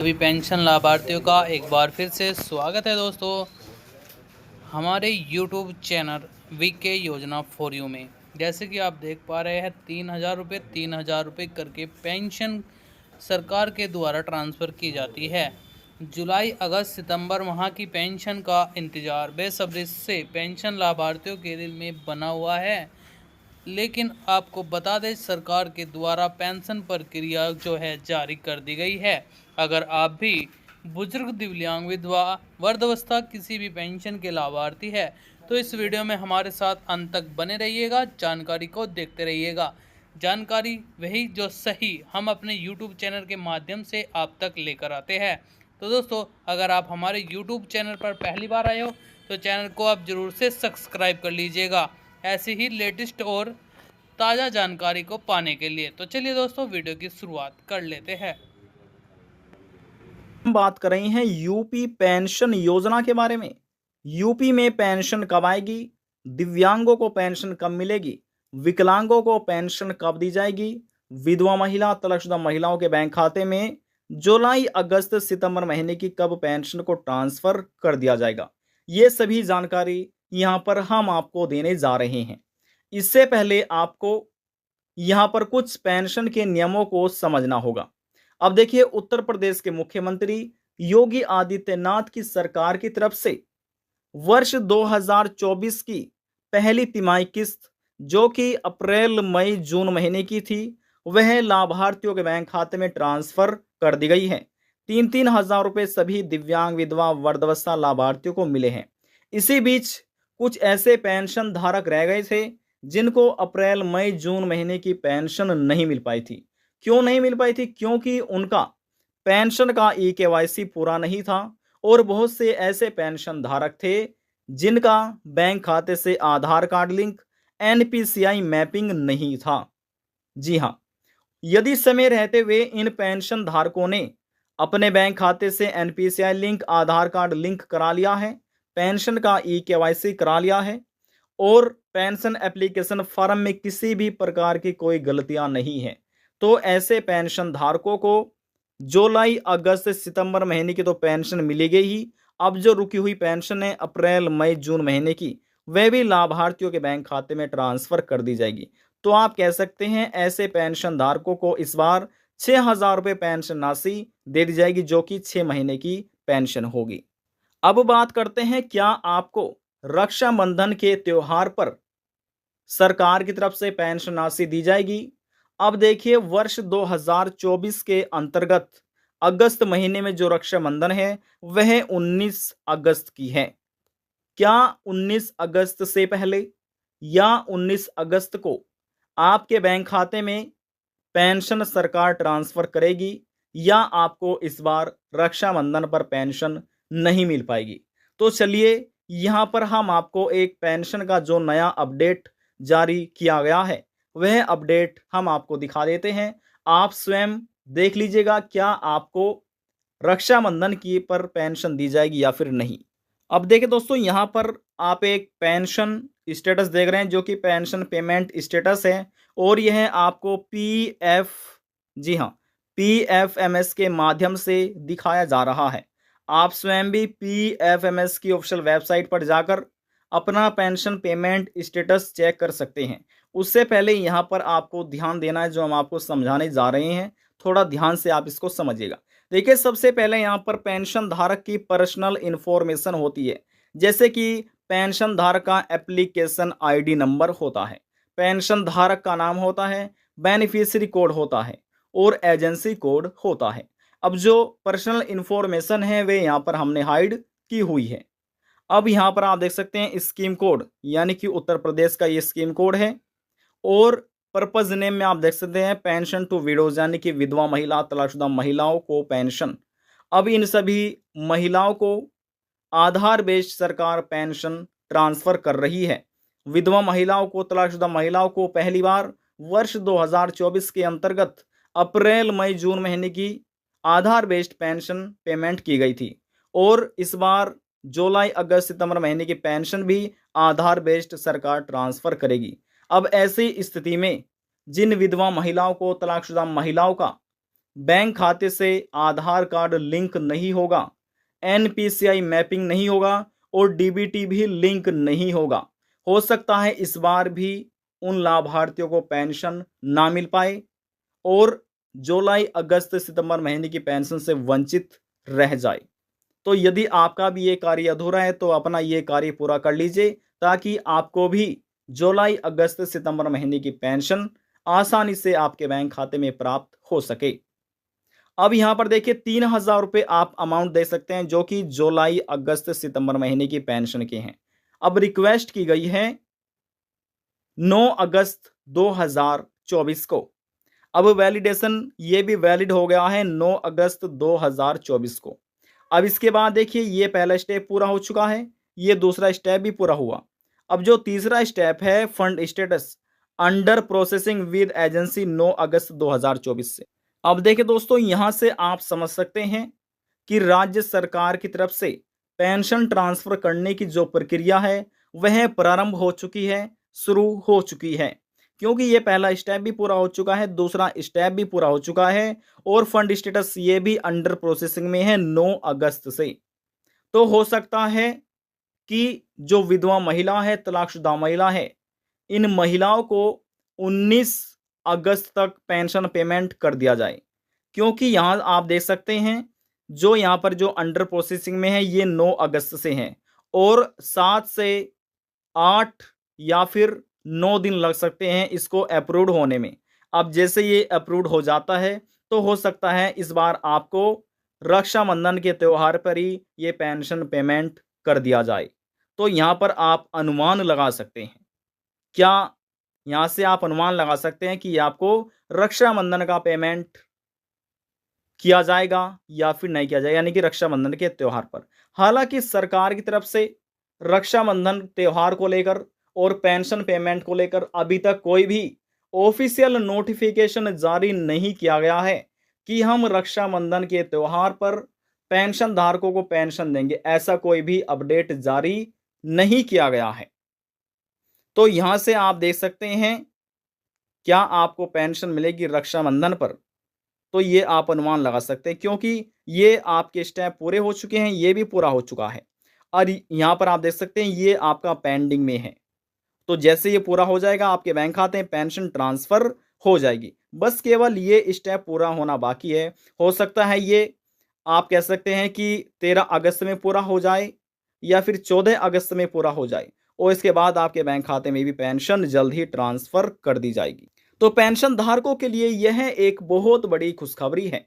सभी पेंशन लाभार्थियों का एक बार फिर से स्वागत है दोस्तों हमारे यूट्यूब चैनल वीके योजना फॉर यू में। जैसे कि आप देख पा रहे हैं 3,000 रुपये करके पेंशन सरकार के द्वारा ट्रांसफ़र की जाती है। जुलाई अगस्त सितंबर माह की पेंशन का इंतज़ार बेसब्री से पेंशन लाभार्थियों के दिल में बना हुआ है। लेकिन आपको बता दें, सरकार के द्वारा पेंशन प्रक्रिया जो है जारी कर दी गई है। अगर आप भी बुजुर्ग, दिव्यांग, विधवा, वृद्धावस्था किसी भी पेंशन के लाभार्थी है तो इस वीडियो में हमारे साथ अंत तक बने रहिएगा, जानकारी को देखते रहिएगा। जानकारी वही जो सही हम अपने YouTube चैनल के माध्यम से आप तक लेकर आते हैं। तो दोस्तों, अगर आप हमारे YouTube चैनल पर पहली बार आए हो तो चैनल को आप ज़रूर से सब्सक्राइब कर लीजिएगा, ऐसी ही लेटेस्ट और ताज़ा जानकारी को पाने के लिए। तो चलिए दोस्तों, वीडियो की शुरुआत कर लेते हैं। हम बात कर रहे हैं यूपी पेंशन योजना के बारे में। यूपी में पेंशन कब आएगी, दिव्यांगों को पेंशन कब मिलेगी, विकलांगों को पेंशन कब दी जाएगी, विधवा महिला, तलाकशुदा महिलाओं के बैंक खाते में जुलाई अगस्त सितंबर महीने की कब पेंशन को ट्रांसफर कर दिया जाएगा, ये सभी जानकारी यहां पर हम आपको देने जा रहे हैं। इससे पहले आपको यहां पर कुछ पेंशन के नियमों को समझना होगा। अब देखिए, उत्तर प्रदेश के मुख्यमंत्री योगी आदित्यनाथ की सरकार की तरफ से वर्ष 2024 की पहली तिमाही किस्त, जो कि अप्रैल मई जून महीने की थी, वह लाभार्थियों के बैंक खाते में ट्रांसफर कर दी गई है। 3-3 हजार रुपए सभी दिव्यांग, विधवा, वृद्धावस्था लाभार्थियों को मिले हैं। इसी बीच कुछ ऐसे पेंशन धारक रह गए थे जिनको अप्रैल मई जून महीने की पेंशन नहीं मिल पाई थी। क्यों नहीं मिल पाई थी? क्योंकि उनका पेंशन का ई-केवाईसी पूरा नहीं था और बहुत से ऐसे पेंशन धारक थे जिनका बैंक खाते से आधार कार्ड लिंक, एनपीसीआई मैपिंग नहीं था। जी हाँ, यदि समय रहते हुए इन पेंशन धारकों ने अपने बैंक खाते से एनपीसीआई लिंक, आधार कार्ड लिंक करा लिया है, पेंशन का ई-केवाईसी करा लिया है और पेंशन एप्लीकेशन फॉर्म में किसी भी प्रकार की कोई गलतियां नहीं है, तो ऐसे पेंशन धारकों को जुलाई अगस्त सितंबर महीने की तो पेंशन मिलेगी ही। अब जो रुकी हुई पेंशन है अप्रैल मई जून महीने की, वह भी लाभार्थियों के बैंक खाते में ट्रांसफर कर दी जाएगी। तो आप कह सकते हैं ऐसे पेंशन धारकों को इस बार 6,000 रुपये पेंशन राशि दे दी जाएगी, जो कि 6 महीने की पेंशन होगी। अब बात करते हैं, क्या आपको रक्षाबंधन के त्योहार पर सरकार की तरफ से पेंशन राशि दी जाएगी? अब देखिए, वर्ष 2024 के अंतर्गत अगस्त महीने में जो रक्षाबंधन है वह 19 अगस्त की है। क्या 19 अगस्त से पहले या 19 अगस्त को आपके बैंक खाते में पेंशन सरकार ट्रांसफर करेगी या आपको इस बार रक्षाबंधन पर पेंशन नहीं मिल पाएगी? तो चलिए, यहां पर हम आपको एक पेंशन का जो नया अपडेट जारी किया गया है वह अपडेट हम आपको दिखा देते हैं। आप स्वयं देख लीजिएगा क्या आपको रक्षाबंधन की पर पेंशन दी जाएगी या फिर नहीं। अब देखिए दोस्तों, यहाँ पर आप एक पेंशन स्टेटस देख रहे हैं जो कि पेंशन पेमेंट स्टेटस है और यह आपको पीएफ, जी हाँ, पीएफएमएस के माध्यम से दिखाया जा रहा है। आप स्वयं भी पीएफएमएस की ऑफिशियल वेबसाइट पर जाकर अपना पेंशन पेमेंट स्टेटस चेक कर सकते हैं। उससे पहले यहाँ पर आपको ध्यान देना है, जो हम आपको समझाने जा रहे हैं, थोड़ा ध्यान से आप इसको समझिएगा। देखिए, सबसे पहले यहाँ पर पेंशन धारक की पर्सनल इंफॉर्मेशन होती है, जैसे कि पेंशन धारक का एप्लीकेशन आईडी नंबर होता है, पेंशन धारक का नाम होता है, बेनिफिशियरी कोड होता है और एजेंसी कोड होता है। अब जो पर्सनल इंफॉर्मेशन है वे यहाँ पर हमने हाइड की हुई है। अब यहाँ पर आप देख सकते हैं स्कीम कोड, यानी कि उत्तर प्रदेश का ये स्कीम कोड है और पर्पज नेम में आप देख सकते हैं पेंशन टू विडोज, यानी कि विधवा महिला, तलाकशुदा महिलाओं को पेंशन। अब इन सभी महिलाओं को आधार बेस्ड सरकार पेंशन ट्रांसफर कर रही है। विधवा महिलाओं को, तलाकशुदा महिलाओं को पहली बार वर्ष 2024 के अंतर्गत अप्रैल मई जून महीने की आधार बेस्ड पेंशन पेमेंट की गई थी और इस बार जुलाई अगस्त सितंबर महीने की पेंशन भी आधार बेस्ड सरकार ट्रांसफर करेगी। अब ऐसी स्थिति में जिन विधवा महिलाओं को, तलाकशुदा महिलाओं का बैंक खाते से आधार कार्ड लिंक नहीं होगा, एनपीसीआई मैपिंग नहीं होगा और डीबीटी भी लिंक नहीं होगा। हो सकता है इस बार भी उन लाभार्थियों को पेंशन ना मिल पाए और जुलाई, अगस्त, सितंबर महीने की पेंशन से वंचित रह जाए। तो यदि आपका भी ये कार्य अधूरा है तो अपना ये कार्य पूरा कर लीजिए ताकि आपको भी जुलाई, अगस्त, सितंबर महीने की पेंशन आसानी से आपके बैंक खाते में प्राप्त हो सके। अब यहां पर देखिए 3,000 रुपए आप अमाउंट दे सकते हैं जो कि जुलाई, अगस्त, सितंबर महीने की पेंशन के हैं। अब रिक्वेस्ट की गई है 9 अगस्त 2024 को। अब वैलिडेशन ये भी वैलिड हो गया है 9 अगस्त 2024 को। अब इसके बाद देखिए ये पहला स्टेप पूरा हो चुका है, ये दूसरा स्टेप भी पूरा हुआ। अब जो तीसरा स्टेप है fund status under processing with agency 9 अगस्त 2024 से। अब देखिए दोस्तों यहां से आप समझ सकते हैं कि राज्य सरकार की तरफ से पेंशन ट्रांसफर करने की जो प्रक्रिया है वह प्रारंभ हो चुकी है, शुरू हो चुकी है, क्योंकि ये पहला स्टेप भी पूरा हो चुका है, दूसरा स्टेप भी पूरा हो चुका है और फंड स्टेटस ये भी अंडर प्रोसेसिंग में है 9 अगस्त से। तो हो सकता है कि जो विधवा महिला है, तलाकशुदा महिला है, इन महिलाओं को 19 अगस्त तक पेंशन पेमेंट कर दिया जाए, क्योंकि यहां आप देख सकते हैं जो यहां पर जो अंडर प्रोसेसिंग में है ये 9 अगस्त से है और 7 से 8 या फिर 9 दिन लग सकते हैं इसको अप्रूव्ड होने में। अब जैसे ये अप्रूव्ड हो जाता है तो हो सकता है इस बार आपको रक्षाबंधन के त्योहार पर ही ये पेंशन पेमेंट कर दिया जाए। तो यहां पर आप अनुमान लगा सकते हैं, क्या यहां से आप अनुमान लगा सकते हैं कि आपको रक्षाबंधन का पेमेंट किया जाएगा या फिर नहीं किया जाएगा, यानी कि रक्षाबंधन के त्योहार पर। हालांकि सरकार की तरफ से रक्षाबंधन त्योहार को लेकर और पेंशन पेमेंट को लेकर अभी तक कोई भी ऑफिशियल नोटिफिकेशन जारी नहीं किया गया है कि हम रक्षाबंधन के त्योहार पर पेंशन धारकों को पेंशन देंगे, ऐसा कोई भी अपडेट जारी नहीं किया गया है। तो यहां से आप देख सकते हैं क्या आपको पेंशन मिलेगी रक्षाबंधन पर, तो ये आप अनुमान लगा सकते हैं क्योंकि ये आपके स्टेप पूरे हो चुके हैं, ये भी पूरा हो चुका है और यहाँ पर आप देख सकते हैं ये आपका पेंडिंग में है। तो जैसे ये पूरा हो जाएगा आपके बैंक खाते में पेंशन ट्रांसफर हो जाएगी। बस केवल ये स्टेप पूरा होना बाकी है। हो सकता है ये आप कह सकते हैं कि 13 अगस्त में पूरा हो जाए या फिर 14 अगस्त में पूरा हो जाए और इसके बाद आपके बैंक खाते में भी पेंशन जल्द ही ट्रांसफर कर दी जाएगी। तो पेंशन धारकों के लिए यह एक बहुत बड़ी खुशखबरी है।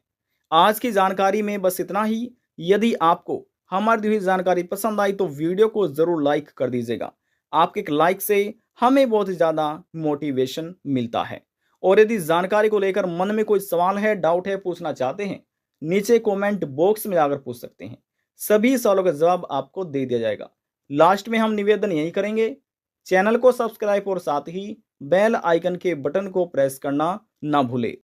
आज की जानकारी में बस इतना ही। यदि आपको हमारी दी हुई जानकारी पसंद आई तो वीडियो को जरूर लाइक कर दीजिएगा। आपके एक लाइक से हमें बहुत ज़्यादा मोटिवेशन मिलता है। और यदि जानकारी को लेकर मन में कोई सवाल है, डाउट है, पूछना चाहते हैं, नीचे कमेंट बॉक्स में जाकर पूछ सकते हैं। सभी सवालों का जवाब आपको दे दिया जाएगा। लास्ट में हम निवेदन यही करेंगे, चैनल को सब्सक्राइब और साथ ही बेल आइकन के बटन को प्रेस करना ना भूले।